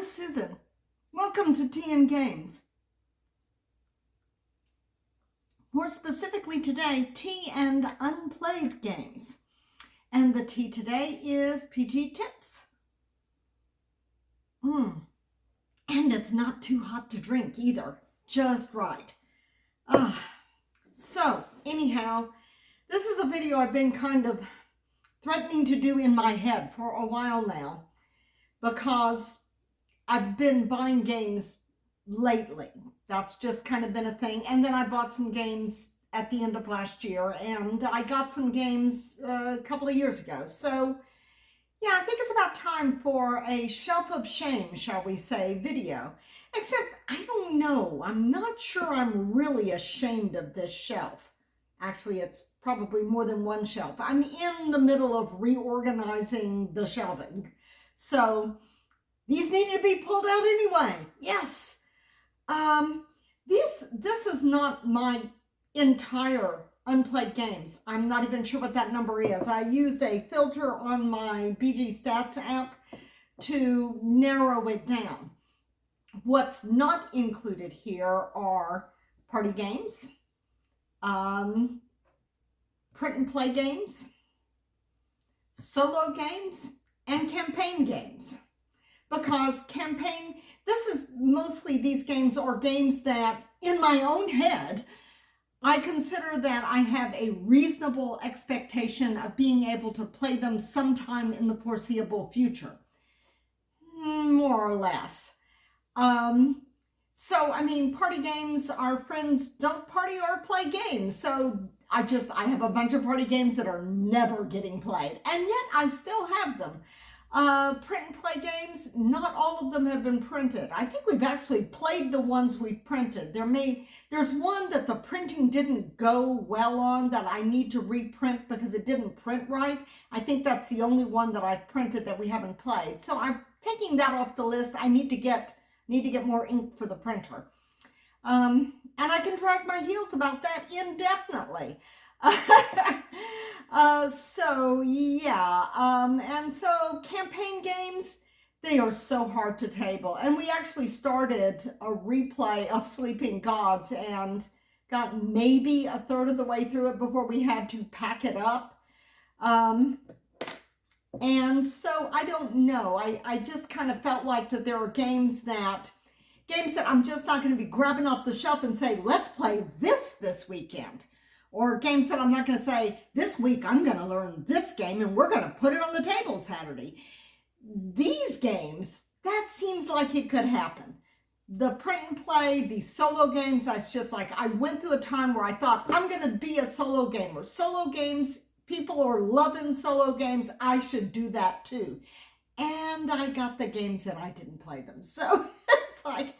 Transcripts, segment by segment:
is Susan. Welcome to Tea and Games. More specifically today, tea and unplayed games. And the tea today is PG Tips. And it's not too hot to drink either. Just right. So anyhow, this is a video I've been kind of threatening to do in my head for a while now, because I've been buying games lately. That's just kind of been a thing. And then I bought some games at the end of last year, and I got some games a couple of years ago. So yeah, I think it's about time for a shelf of shame, shall we say, video. Except I don't know. I'm not sure I'm really ashamed of this shelf. Actually, it's probably more than one shelf. I'm in the middle of reorganizing the shelving. So these need to be pulled out anyway. Yes. This is not my entire unplayed games. I'm not even sure what that number is. I used a filter on my BG Stats app to narrow it down. What's not included here are party games, print and play games, solo games, and campaign games. Because these games are games that, in my own head, I consider that I have a reasonable expectation of being able to play them sometime in the foreseeable future. More or less. So, I mean, party games, our friends don't party or play games. So I have a bunch of party games that are never getting played. And yet I still have them. Print and play games, not all of them have been printed. I think we've actually played the ones we've printed. There's one that the printing didn't go well on that I need to reprint because it didn't print right. I think that's the only one that I've printed that we haven't played. So I'm taking that off the list. I need to get more ink for the printer. And I can drag my heels about that indefinitely. So yeah, and so campaign games, they are so hard to table. And we actually started a replay of Sleeping Gods and got maybe a third of the way through it before we had to pack it up. And so I don't know. I just kind of felt like that there are games that I'm just not going to be grabbing off the shelf and say, let's play this weekend. Or games that I'm not going to say, this week I'm going to learn this game and we're going to put it on the table Saturday. These games, that seems like it could happen. The print and play, the solo games, that's just like, I went through a time where I thought, I'm going to be a solo gamer. Solo games, people are loving solo games. I should do that too. And I got the games and I didn't play them. So it's like,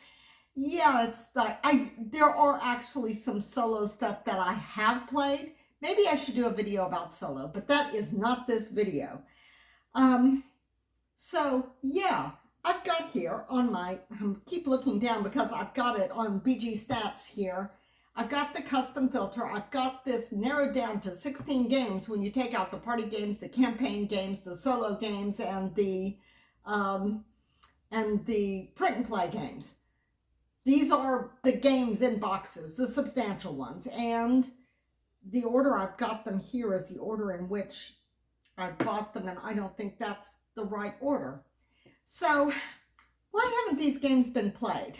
yeah, it's like, there are actually some solo stuff that I have played. Maybe I should do a video about solo, but that is not this video. So yeah, I've got here on my, keep looking down because I've got it on BG Stats here. I've got the custom filter. I've got this narrowed down to 16 games when you take out the party games, the campaign games, the solo games, and the print and play games. These are the games in boxes, the substantial ones, and the order I've got them here is the order in which I bought them, and I don't think that's the right order. So why haven't these games been played?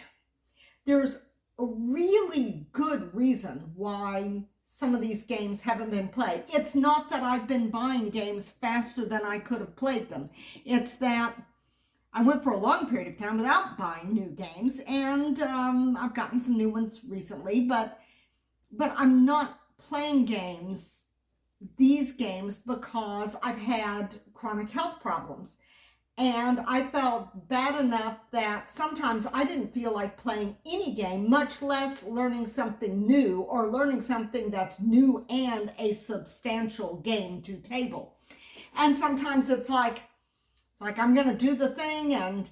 There's a really good reason why some of these games haven't been played. It's not that I've been buying games faster than I could have played them. It's that I went for a long period of time without buying new games, and I've gotten some new ones recently, but I'm not playing these games because I've had chronic health problems. And I felt bad enough that sometimes I didn't feel like playing any game, much less learning something new or learning something that's new and a substantial game to table. And sometimes it's like I'm going to do the thing and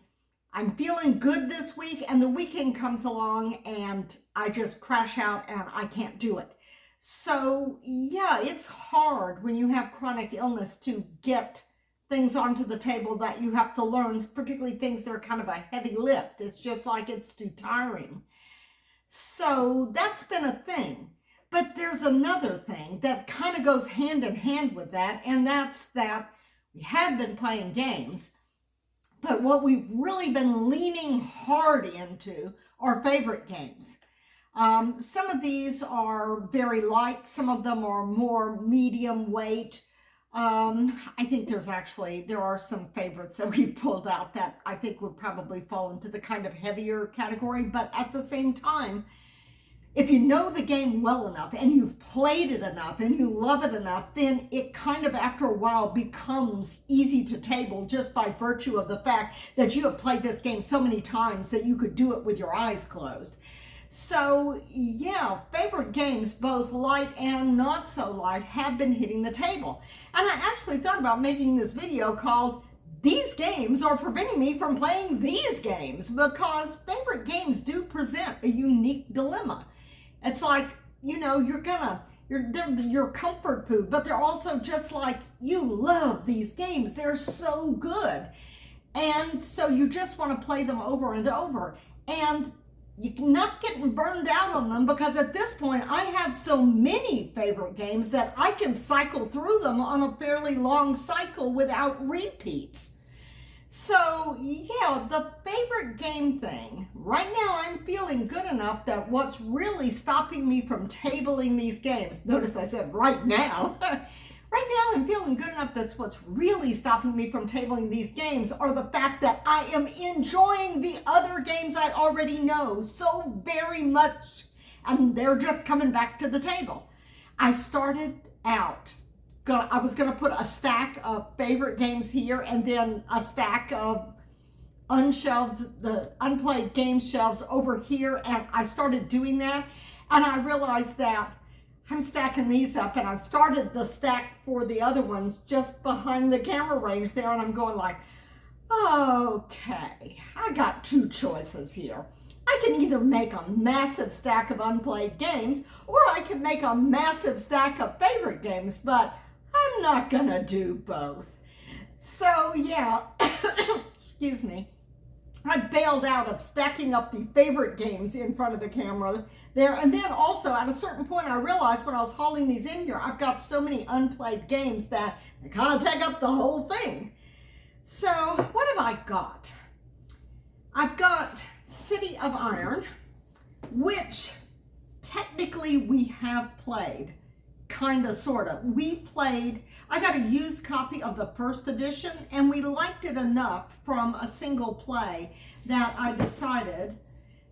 I'm feeling good this week, and the weekend comes along and I just crash out and I can't do it. So yeah, it's hard when you have chronic illness to get things onto the table that you have to learn, particularly things that are kind of a heavy lift. It's just like it's too tiring. So that's been a thing. But there's another thing that kind of goes hand in hand with that, and that's that we have been playing games, but what we've really been leaning hard into are favorite games. Some of these are very light, some of them are more medium weight. I think there are some favorites that we've pulled out that I think would probably fall into the kind of heavier category, but at the same time, if you know the game well enough and you've played it enough and you love it enough, then it kind of after a while becomes easy to table just by virtue of the fact that you have played this game so many times that you could do it with your eyes closed. So yeah, favorite games, both light and not so light, have been hitting the table. And I actually thought about making this video called "These Games Are Preventing Me from Playing These Games," because favorite games do present a unique dilemma. It's like, you know, they're your comfort food, but they're also just like, you love these games. They're so good. And so you just want to play them over and over. And you're not getting burned out on them, because at this point I have so many favorite games that I can cycle through them on a fairly long cycle without repeats. So yeah, the favorite game thing, right now I'm feeling good enough that what's really stopping me from tabling these games, notice I said right now, right now I'm feeling good enough that's what's really stopping me from tabling these games are the fact that I am enjoying the other games I already know so very much, and they're just coming back to the table. I started out I was going to put a stack of favorite games here and then a stack of the unplayed game shelves over here, and I started doing that, and I realized that I'm stacking these up, and I started the stack for the other ones just behind the camera range there, and I'm going like, okay, I got two choices here. I can either make a massive stack of unplayed games, or I can make a massive stack of favorite games, but I'm not gonna do both. So yeah, excuse me, I bailed out of stacking up the favorite games in front of the camera there. And then also at a certain point I realized when I was hauling these in here, I've got so many unplayed games that they kind of take up the whole thing. So what have I got? I've got City of Iron, which technically we have played. Kind of, sort of. I got a used copy of the first edition, and we liked it enough from a single play that I decided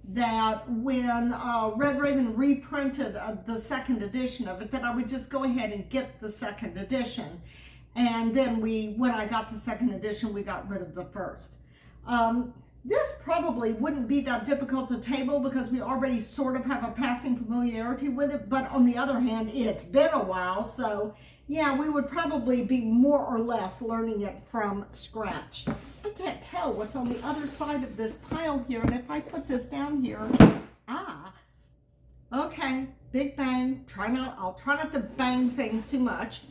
that when Red Raven reprinted the second edition of it, that I would just go ahead and get the second edition. And then when I got the second edition, we got rid of the first. This probably wouldn't be that difficult to table because we already sort of have a passing familiarity with it, but on the other hand, it's been a while, so yeah, we would probably be more or less learning it from scratch. I can't tell what's on the other side of this pile here, and if I put this down here, okay, big bang. I'll try not to bang things too much.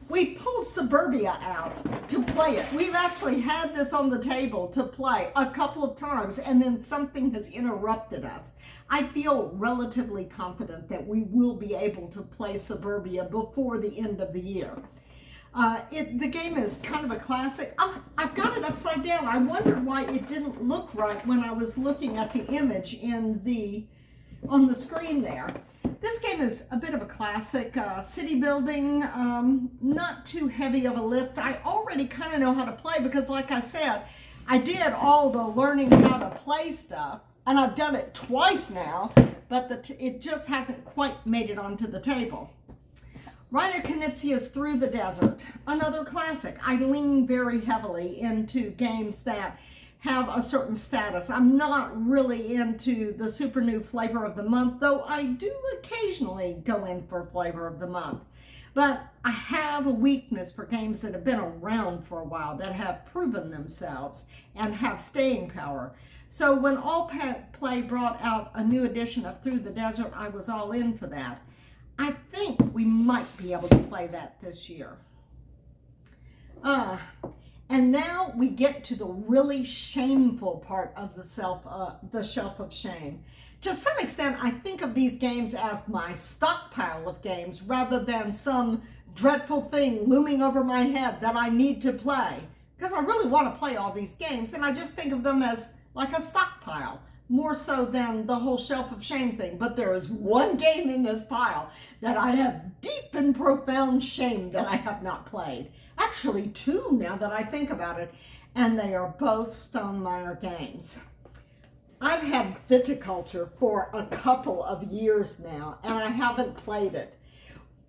We pulled Suburbia out to play it. We've actually had this on the table to play a couple of times, and then something has interrupted us. I feel relatively confident that we will be able to play Suburbia before the end of the year. The game is kind of a classic. I've got it upside down. I wondered why it didn't look right when I was looking at the image on the screen there. This game is a bit of a classic, city building, not too heavy of a lift. I already kind of know how to play because, like I said, I did all the learning how to play stuff, and I've done it twice now, but it just hasn't quite made it onto the table. Reiner Knizia's Through the Desert, another classic. I lean very heavily into games that have a certain status. I'm not really into the super new flavor of the month, though I do occasionally go in for flavor of the month. But I have a weakness for games that have been around for a while, that have proven themselves and have staying power. So when All Play brought out a new edition of Through the Desert, I was all in for that. I think we might be able to play that this year. And now we get to the really shameful part of the shelf of shame. To some extent, I think of these games as my stockpile of games rather than some dreadful thing looming over my head that I need to play. Because I really want to play all these games, and I just think of them as like a stockpile, more so than the whole shelf of shame thing. But there is one game in this pile that I have deep and profound shame that I have not played. Actually, two now that I think about it, and they are both Stonemaier games. I've had viticulture for a couple of years now, and I haven't played it.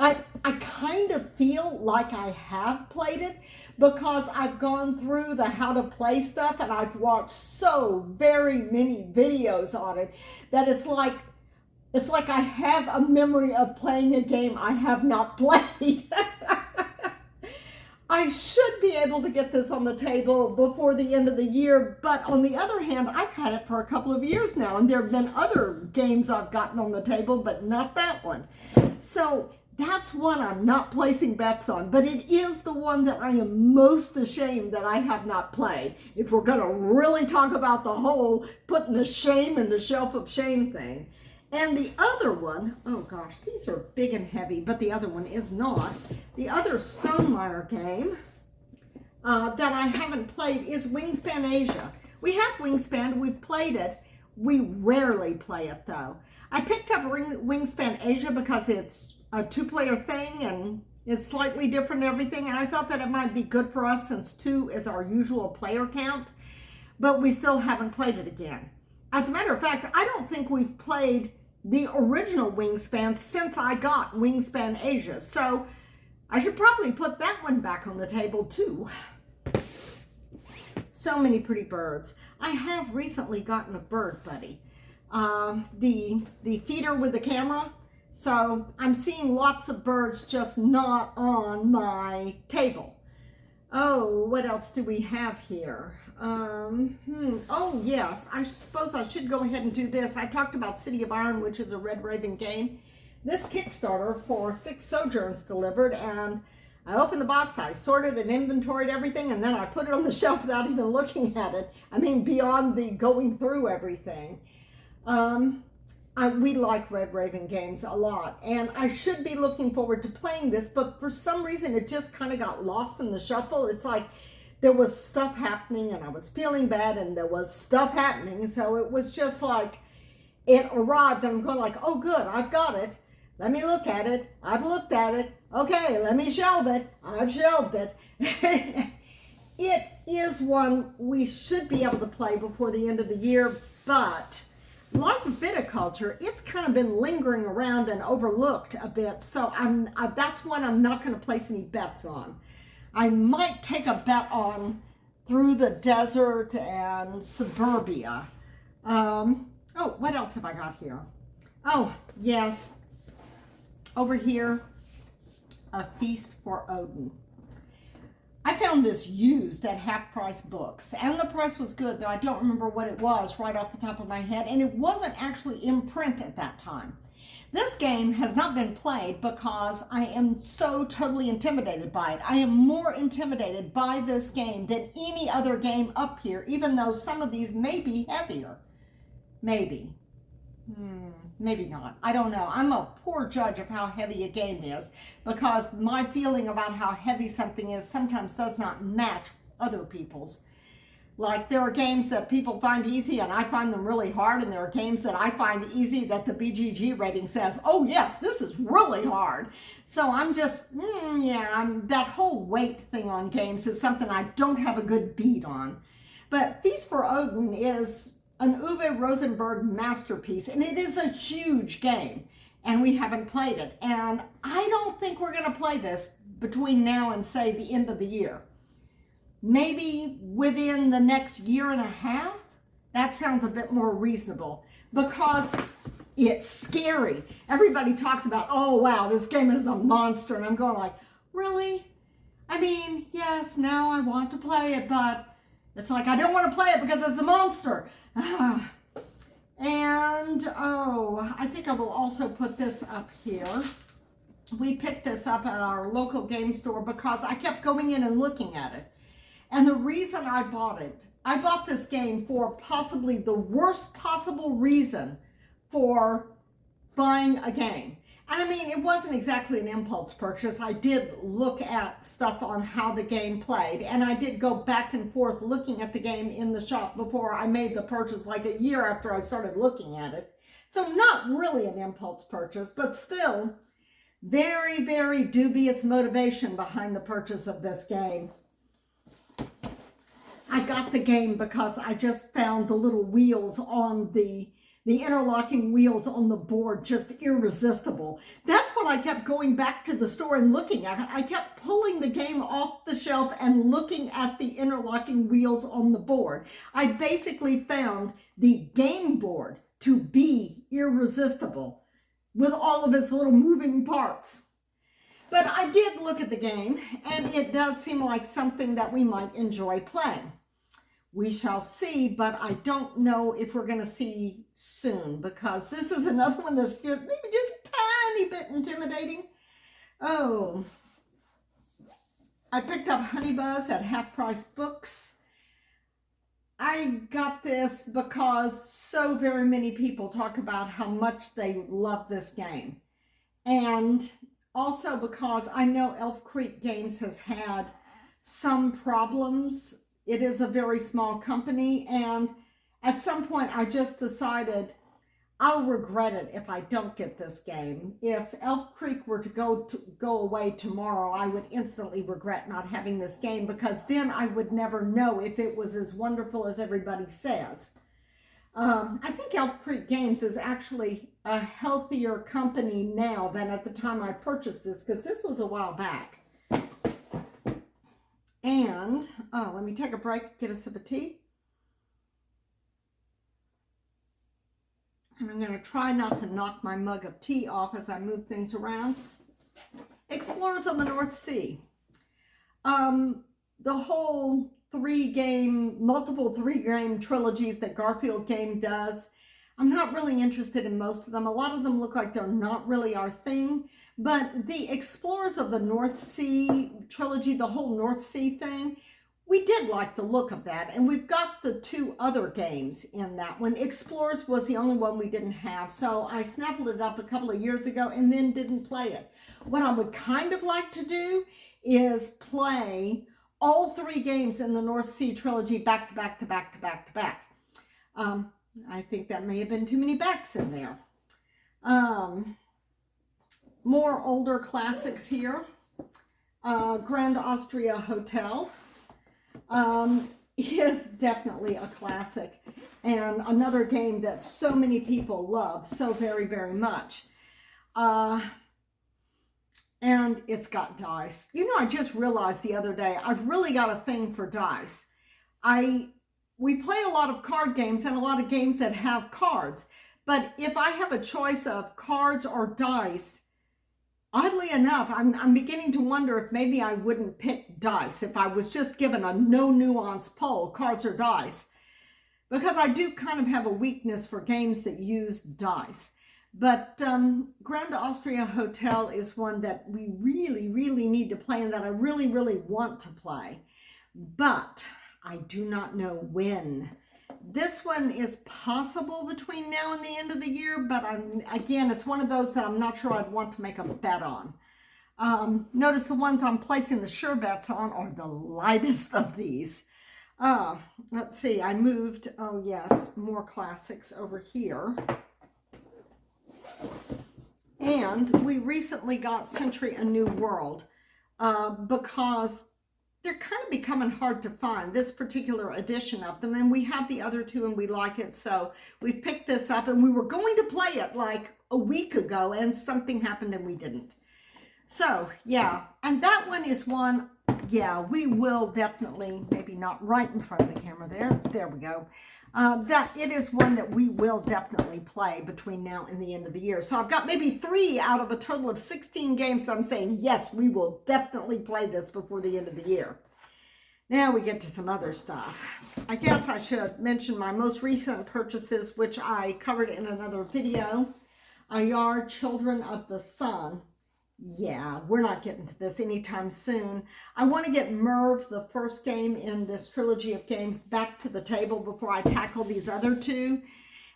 I kind of feel like I have played it because I've gone through the how to play stuff and I've watched so very many videos on it that it's like I have a memory of playing a game I have not played. I should be able to get this on the table before the end of the year, but on the other hand, I've had it for a couple of years now, and there have been other games I've gotten on the table, but not that one. So that's one I'm not placing bets on, but it is the one that I am most ashamed that I have not played. If we're going to really talk about the whole putting the shame in the shelf of shame thing. And the other one, oh gosh, these are big and heavy, but the other one is not. The other Stonemaier game that I haven't played is Wingspan Asia. We have Wingspan, we've played it. We rarely play it though. I picked up Wingspan Asia because it's a two-player thing and it's slightly different and everything. And I thought that it might be good for us since 2 is our usual player count, but we still haven't played it again. As a matter of fact, I don't think we've played the original Wingspan since I got Wingspan Asia. So I should probably put that one back on the table too. So many pretty birds. I have recently gotten a bird buddy. The feeder with the camera. So I'm seeing lots of birds, just not on my table. Oh, what else do we have here? Oh, yes, I suppose I should go ahead and do this. I talked about City of Iron, which is a Red Raven game. This Kickstarter for 6 Sojourns delivered, and I opened the box, I sorted and inventoried everything, and then I put it on the shelf without even looking at it. I mean, beyond the going through everything. We like Red Raven games a lot, and I should be looking forward to playing this, but for some reason it just kind of got lost in the shuffle. It's like there was stuff happening and I was feeling bad and there was stuff happening, so it was just like it arrived and I'm going like, oh good, I've got it. Let me look at it. I've looked at it. Okay, let me shelve it. I've shelved it. It is one we should be able to play before the end of the year, but like viticulture, it's kind of been lingering around and overlooked a bit, so that's one I'm not going to place any bets on. I might take a bet on Through the Desert and Suburbia. Oh, what else have I got here? Oh, yes. Over here, A Feast for Odin. I found this used at Half Price Books, and the price was good, though I don't remember what it was right off the top of my head, and it wasn't actually in print at that time. This game has not been played because I am so totally intimidated by it. I am more intimidated by this game than any other game up here, even though some of these may be heavier. Maybe. Maybe not. I don't know. I'm a poor judge of how heavy a game is because my feeling about how heavy something is sometimes does not match other people's. Like there are games that people find easy and I find them really hard, and there are games that I find easy that the BGG rating says, oh yes, this is really hard. So I'm just, that whole weight thing on games is something I don't have a good beat on. But Feast for Odin is an Uwe Rosenberg masterpiece, and it is a huge game, and we haven't played it. And I don't think we're going to play this between now and, say, the end of the year. Maybe within the next year and a half? That sounds a bit more reasonable, because it's scary. Everybody talks about, oh, wow, this game is a monster, and I'm going like, really? I mean, yes, now I want to play it, but it's like I don't want to play it because it's a monster. And, oh, I think I will also put this up here. We picked this up at our local game store because I kept going in and looking at it. And the reason I bought this game for possibly the worst possible reason for buying a game. And I mean, it wasn't exactly an impulse purchase. I did look at stuff on how the game played, and I did go back and forth looking at the game in the shop before I made the purchase, like a year after I started looking at it. So not really an impulse purchase, but still very, very dubious motivation behind the purchase of this game. I got the game because I just found the little wheels on the interlocking wheels on the board just irresistible. That's what I kept going back to the store and looking at. I kept pulling the game off the shelf and looking at the interlocking wheels on the board. I basically found the game board to be irresistible with all of its little moving parts. But I did look at the game, and it does seem like something that we might enjoy playing. We shall see, but I don't know if we're going to see soon, because this is another one that's just maybe just a tiny bit intimidating. Oh, I picked up Honey Buzz at Half Price Books. I got this because so very many people talk about how much they love this game. And also because I know Elf Creek Games has had some problems. It is a very small company, and at some point I just decided I'll regret it if I don't get this game. If Elf Creek were to go away tomorrow, I would instantly regret not having this game, because then I would never know if it was as wonderful as everybody says. I think Elf Creek Games is actually a healthier company now than at the time I purchased this, because this was a while back. And, let me take a break, get a sip of tea. And I'm going to try not to knock my mug of tea off as I move things around. Explorers of the North Sea. The whole multiple three-game trilogies that Garfield Game does, I'm not really interested in most of them. A lot of them look like they're not really our thing. But the Explorers of the North Sea trilogy, the whole North Sea thing, we did like the look of that. And we've got the two other games in that one. Explorers was the only one we didn't have. So I snapped it up a couple of years ago and then didn't play it. What I would kind of like to do is play all three games in the North Sea trilogy back to back to back to back to back. I think that may have been too many backs in there. More older classics here. Grand Austria Hotel is definitely a classic, and another game that so many people love so very, very much. And it's got dice. You know, I just realized the other day, I've really got a thing for dice. We play a lot of card games and a lot of games that have cards, but if I have a choice of cards or dice, oddly enough, I'm beginning to wonder if maybe I wouldn't pick dice if I was just given a no nuance poll, cards or dice, because I do kind of have a weakness for games that use dice. But Grand Austria Hotel is one that we really, really need to play and that I really, really want to play, but I do not know when. This one is possible between now and the end of the year, but again, it's one of those that I'm not sure I'd want to make a bet on. Notice the ones I'm placing the sure bets on are the lightest of these. Let's see, I moved, oh yes, more classics over here. And we recently got Century A New World because they're kind of becoming hard to find, this particular edition of them, and we have the other two and we like it, so we picked this up, and we were going to play it like a week ago and something happened and we didn't. So yeah, and that one is one, yeah, we will definitely, maybe not right in front of the camera there we go, that it is one that we will definitely play between now and the end of the year. So I've got maybe 3 out of a total of 16 games. So I'm saying, yes, we will definitely play this before the end of the year. Now we get to some other stuff. I guess I should mention my most recent purchases, which I covered in another video. Ayar Children of the Sun. yeah, we're not getting to this anytime soon. I want to get Merv, the first game in this trilogy of games, back to the table before I tackle these other two.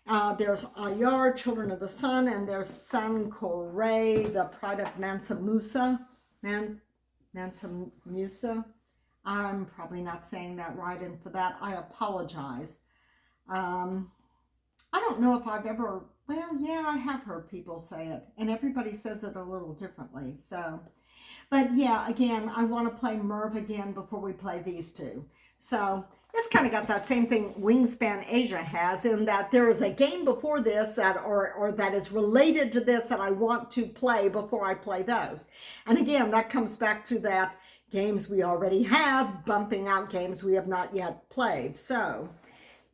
There's Ayar, Children of the Sun, and there's San Kore, the Pride of Mansa Musa. Mansa Musa. I'm probably not saying that right, and for that I apologize. I don't know if I've ever, well, yeah, I have heard people say it, and everybody says it a little differently. So, but yeah, again, I want to play Merv again before we play these two. So it's kind of got that same thing Wingspan Asia has, in that there is a game before this that, or that is related to this, that I want to play before I play those. And again, that comes back to that games we already have, bumping out games we have not yet played. So,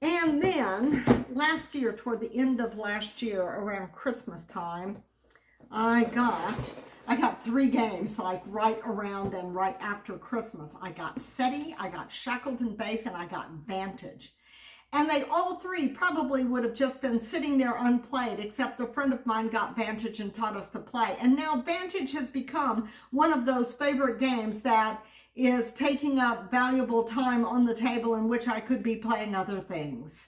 and then last year, toward the end of last year, around Christmas time, I got 3 games, like right around and right after Christmas. I got SETI, I got Shackleton Base, and I got Vantage. And they all 3 probably would have just been sitting there unplayed, except a friend of mine got Vantage and taught us to play. And now Vantage has become one of those favorite games that is taking up valuable time on the table, in which I could be playing other things.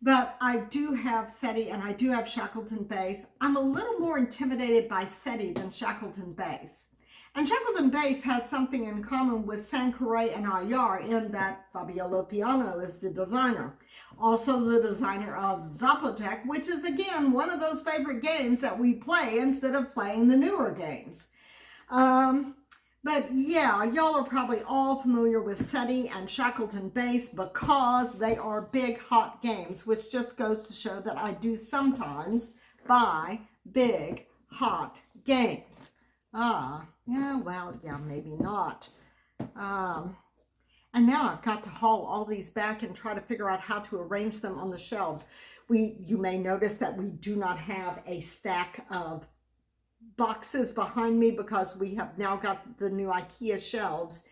But I do have SETI and I do have Shackleton Base. I'm a little more intimidated by SETI than Shackleton Base. And Shackleton Base has something in common with San Kore and Ayar, in that Fabio Lopiano is the designer. Also the designer of Zapotec, which is again one of those favorite games that we play instead of playing the newer games. But yeah, y'all are probably all familiar with SETI and Shackleton Base because they are big, hot games, which just goes to show that I do sometimes buy big, hot games. Yeah, well, yeah, maybe not. And now I've got to haul all these back and try to figure out how to arrange them on the shelves. You may notice that we do not have a stack of boxes behind me because we have now got the new IKEA shelves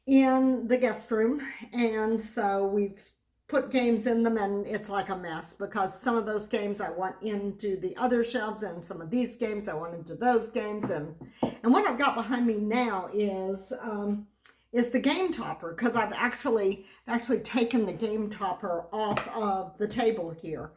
in the guest room, and so we've put games in them and it's like a mess, because some of those games I want into the other shelves and some of these games I want into those games, and what I've got behind me now is the game topper, because I've actually taken the game topper off of the table here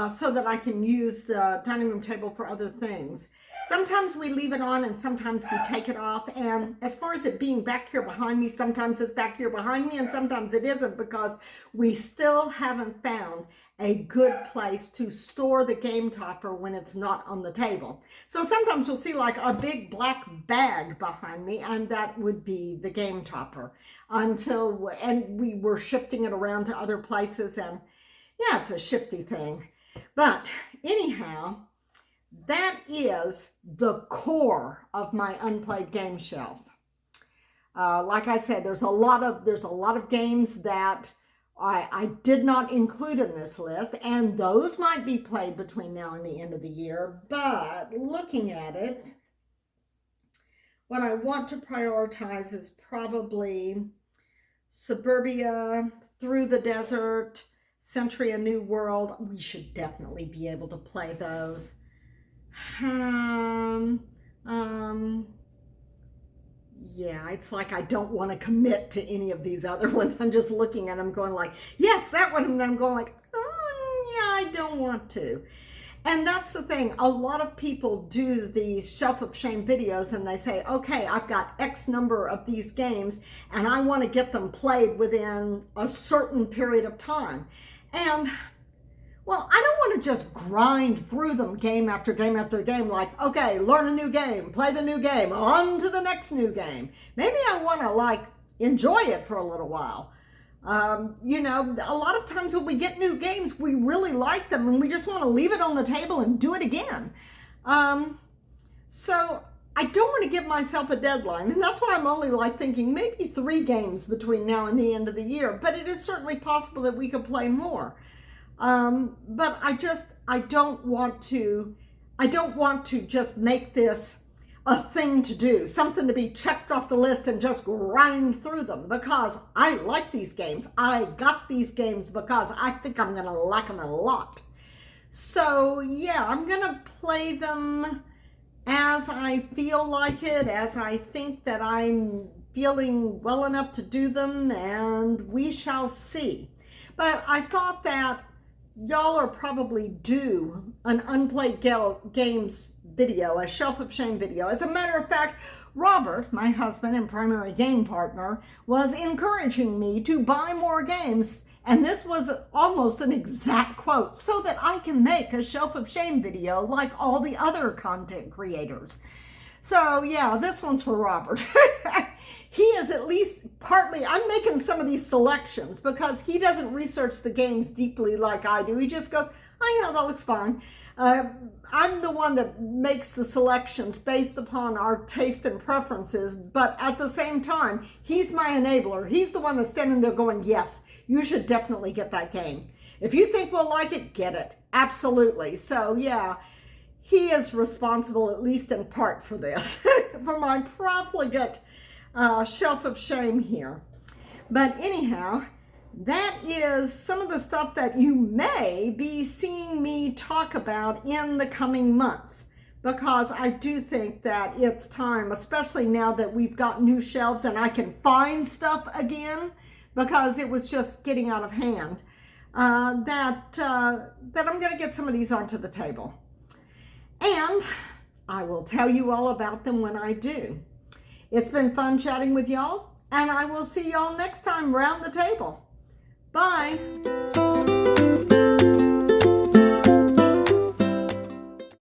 so that I can use the dining room table for other things. Sometimes we leave it on and sometimes we take it off. And as far as it being back here behind me, sometimes it's back here behind me and sometimes it isn't, because we still haven't found a good place to store the game topper when it's not on the table. So sometimes you'll see like a big black bag behind me, and that would be the game topper, and we were shifting it around to other places, and yeah, it's a shifty thing. But anyhow, that is the core of my Unplayed game shelf. Like I said, there's a lot of games that I did not include in this list, and those might be played between now and the end of the year. But looking at it, what I want to prioritize is probably Suburbia, Through the Desert, Century: A New World. We should definitely be able to play those. Yeah, it's like I don't want to commit to any of these other ones. I'm just looking at them going like, yes, that one, and then I'm going like, yeah, I don't want to. And that's the thing. A lot of people do these shelf of shame videos and they say, okay, I've got X number of these games and I want to get them played within a certain period of time. And well, I don't want to just grind through them game after game after game, like, okay, learn a new game, play the new game, on to the next new game. Maybe I want to like enjoy it for a little while. You know, a lot of times when we get new games, we really like them and we just want to leave it on the table and do it again. So I don't want to give myself a deadline, and that's why I'm only like thinking maybe 3 games between now and the end of the year, but it is certainly possible that we could play more. But I don't want to just make this a thing to do, something to be checked off the list and just grind through them, because I like these games. I got these games because I think I'm going to like them a lot. So yeah, I'm going to play them as I feel like it, as I think that I'm feeling well enough to do them, and we shall see. But I thought that y'all are probably due an Unplayed Games video, a Shelf of Shame video. As a matter of fact, Robert, my husband and primary game partner, was encouraging me to buy more games, and this was almost an exact quote, so that I can make a Shelf of Shame video like all the other content creators. So yeah, this one's for Robert. He is at least partly, I'm making some of these selections because he doesn't research the games deeply like I do. He just goes, oh yeah, that looks fine. I'm the one that makes the selections based upon our taste and preferences, but at the same time, he's my enabler. He's the one that's standing there going, yes, you should definitely get that game. If you think we'll like it, get it. Absolutely. So yeah, he is responsible, at least in part, for this, for my profligate Shelf of Shame here. But anyhow, that is some of the stuff that you may be seeing me talk about in the coming months, because I do think that it's time, especially now that we've got new shelves and I can find stuff again, because it was just getting out of hand, that I'm going to get some of these onto the table. And I will tell you all about them when I do. It's been fun chatting with y'all, and I will see y'all next time round the table. Bye.